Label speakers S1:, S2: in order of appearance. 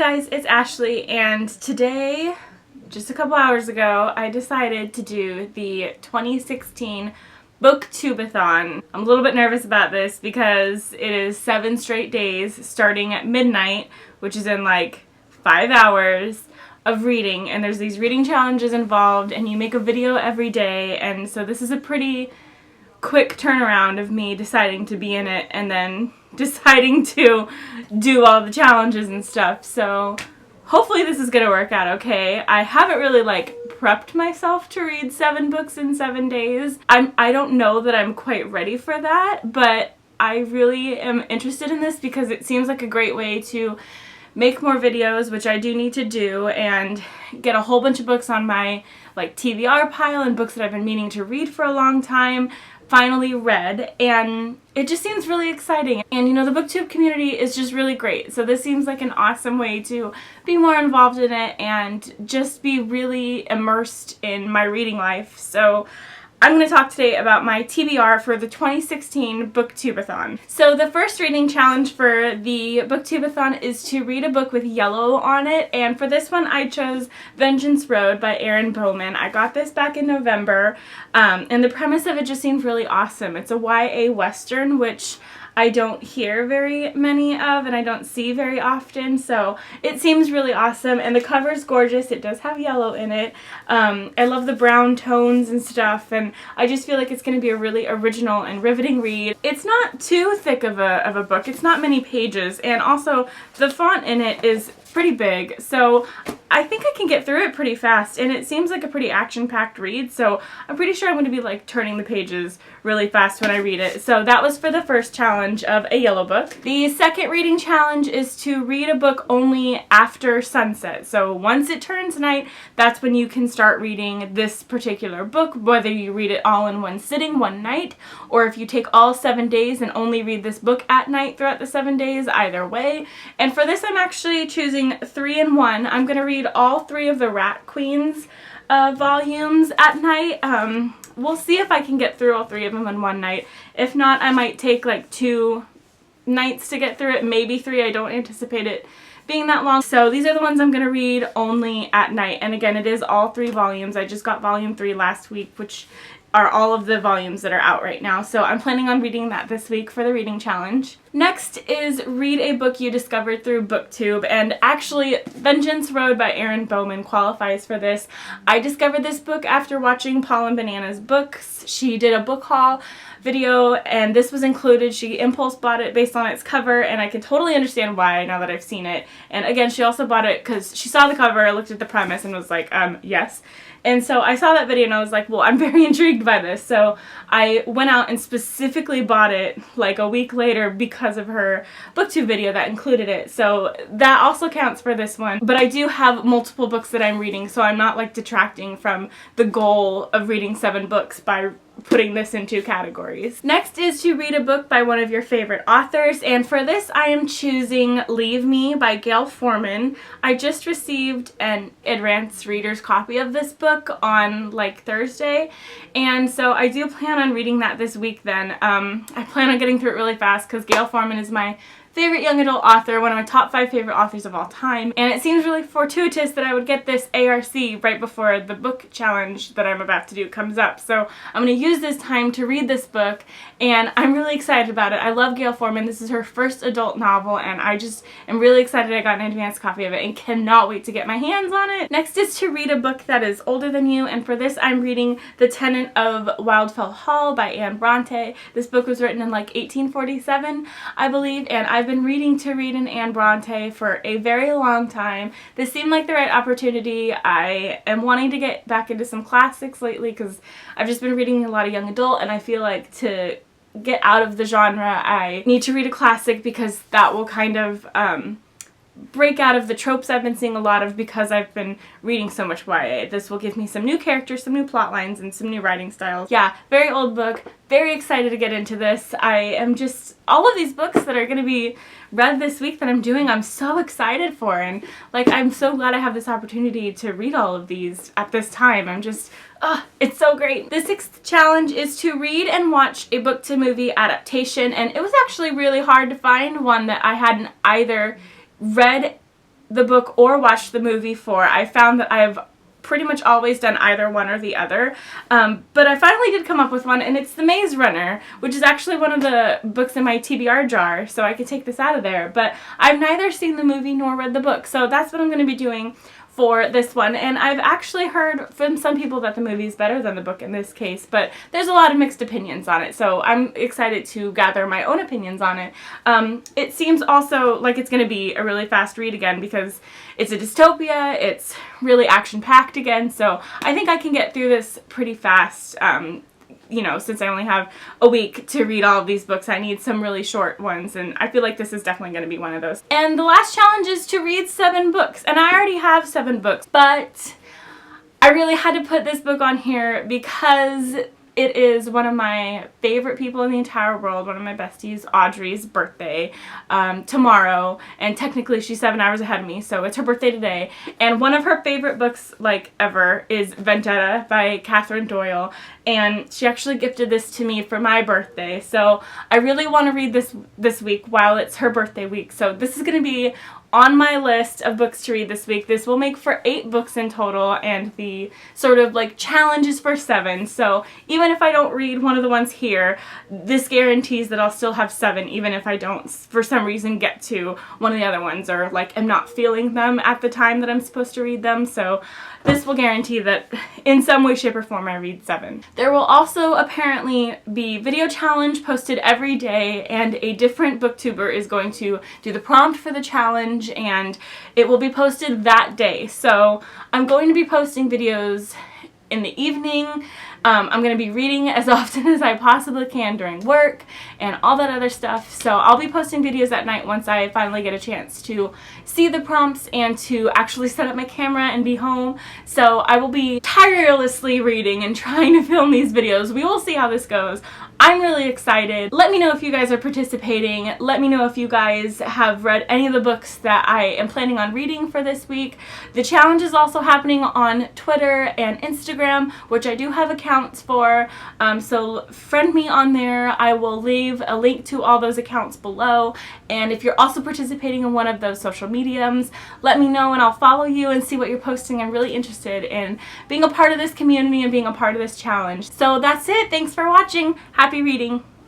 S1: guys, it's Ashley, and today, just a couple hours ago, I decided to do the 2016 Booktube-a-thon. I'm a little bit nervous about this because it is 7 straight days starting at midnight, which is in like 5 hours of reading, and there's these reading challenges involved, and you make a video every day, and so this is a pretty quick turnaround of me deciding to be in it and then deciding to do all the challenges and stuff. So hopefully this is gonna work out okay. I haven't really prepped myself to read 7 books in 7 days. I don't know that I'm quite ready for that, but I really am interested in this because it seems like a great way to make more videos, which I do need to do, and get a whole bunch of books on my TBR pile and books that I've been meaning to read for a long time finally read, and it just seems really exciting. And you know, the booktube community is just really great, so this seems like an awesome way to be more involved in it and just be really immersed in my reading life. So I'm going to talk today about my TBR for the 2016 Booktube-a-thon. So the first reading challenge for the Booktube-a-thon is to read a book with yellow on it, and for this one I chose Vengeance Road by Erin Bowman. I got this back in November, and the premise of it just seemed really awesome. It's a YA Western, which I don't hear very many of and I don't see very often, so it seems really awesome, and the cover is gorgeous. It does have yellow in it. I love the brown tones and stuff, and I just feel like it's going to be a really original and riveting read. It's not too thick of a book. It's not many pages, and also the font in it is pretty big, so I think I can get through it pretty fast, and it seems like a pretty action-packed read, so I'm pretty sure I'm going to be turning the pages really fast when I read it. So that was for the first challenge of a yellow book. The second reading challenge is to read a book only after sunset. So once it turns night, that's when you can start reading this particular book, whether you read it all in one sitting, one night, or if you take all 7 days and only read this book at night throughout the 7 days, either way. And for this I'm actually choosing 3 in 1. I'm going to read all 3 of the Rat Queens volumes at night. We'll see if I can get through all 3 of them in one night. If not, I might take 2 nights to get through it, maybe 3. I don't anticipate it being that long. So these are the ones I'm going to read only at night. And again, it is all 3 volumes. I just got volume 3 last week, which are all of the volumes that are out right now. So I'm planning on reading that this week for the reading challenge. Next is read a book you discovered through BookTube, and actually Vengeance Road by Erin Bowman qualifies for this. I discovered this book after watching Paul and Banana's books. She did a book haul video and this was included. She impulse bought it based on its cover, and I can totally understand why now that I've seen it. And again, she also bought it because she saw the cover, looked at the premise, and was like, yes. And so I saw that video and I was like, well, I'm very intrigued by this. So I went out and specifically bought it a week later because of her BookTube video that included it. So that also counts for this one. But I do have multiple books that I'm reading, so I'm not detracting from the goal of reading 7 books by putting this in 2 categories. Next is to read a book by one of your favorite authors, and for this I am choosing Leave Me by Gail Forman. I just received an advanced reader's copy of this book on Thursday, and so I do plan on reading that this week then. I plan on getting through it really fast because Gail Forman is my favorite young adult author, one of my top 5 favorite authors of all time, and it seems really fortuitous that I would get this ARC right before the book challenge that I'm about to do comes up. So I'm going to use this time to read this book, and I'm really excited about it. I love Gail Forman. This is her first adult novel, and I just am really excited I got an advanced copy of it and cannot wait to get my hands on it. Next is to read a book that is older than you, and for this I'm reading The Tenant of Wildfell Hall by Anne Bronte. This book was written in 1847, I believe, and I've been reading to read an Anne Bronte for a very long time. This seemed like the right opportunity. I am wanting to get back into some classics lately because I've just been reading a lot of young adult, and I feel like to get out of the genre I need to read a classic because that will kind of break out of the tropes I've been seeing a lot of because I've been reading so much YA. This will give me some new characters, some new plot lines, and some new writing styles. Yeah, very old book. Very excited to get into this. I am just, all of these books that are going to be read this week that I'm doing, I'm so excited for, and I'm so glad I have this opportunity to read all of these at this time. I'm just, it's so great. The 6th challenge is to read and watch a book to movie adaptation, and it was actually really hard to find one that I hadn't either read the book or watched the movie for. I found that I've pretty much always done either one or the other, but I finally did come up with one, and it's The Maze Runner, which is actually one of the books in my TBR jar, so I could take this out of there, but I've neither seen the movie nor read the book, so that's what I'm going to be doing for this one. And I've actually heard from some people that the movie is better than the book in this case, but there's a lot of mixed opinions on it, so I'm excited to gather my own opinions on it. It seems also like it's going to be a really fast read again because it's a dystopia, it's really action-packed again, so I think I can get through this pretty fast. You know, since I only have a week to read all of these books, I need some really short ones, and I feel like this is definitely going to be one of those. And the last challenge is to read 7 books, and I already have 7 books, but I really had to put this book on here because it is one of my favorite people in the entire world, one of my besties, Audrey's birthday tomorrow, and technically she's 7 hours ahead of me, so it's her birthday today, and one of her favorite books, like, ever is Vendetta by Catherine Doyle, and she actually gifted this to me for my birthday, so I really want to read this week while it's her birthday week, so this is going to be on my list of books to read this week. This will make for 8 books in total, and the sort of like challenge is for 7. So even if I don't read one of the ones here, this guarantees that I'll still have 7 even if I don't for some reason get to one of the other ones, or like am not feeling them at the time that I'm supposed to read them. So this will guarantee that in some way, shape, or form I read 7. There will also apparently be video challenge posted every day, and a different booktuber is going to do the prompt for the challenge, and it will be posted that day. So I'm going to be posting videos in the evening. I'm going to be reading as often as I possibly can during work and all that other stuff. So I'll be posting videos at night once I finally get a chance to see the prompts and to actually set up my camera and be home. So I will be tirelessly reading and trying to film these videos. We will see how this goes. I'm really excited. Let me know if you guys are participating. Let me know if you guys have read any of the books that I am planning on reading for this week. The challenge is also happening on Twitter and Instagram, which I do have accounts for, so friend me on there. I will leave a link to all those accounts below, and if you're also participating in one of those social mediums, let me know and I'll follow you and see what you're posting. I'm really interested in being a part of this community and being a part of this challenge. So that's it. Thanks for watching. Happy reading!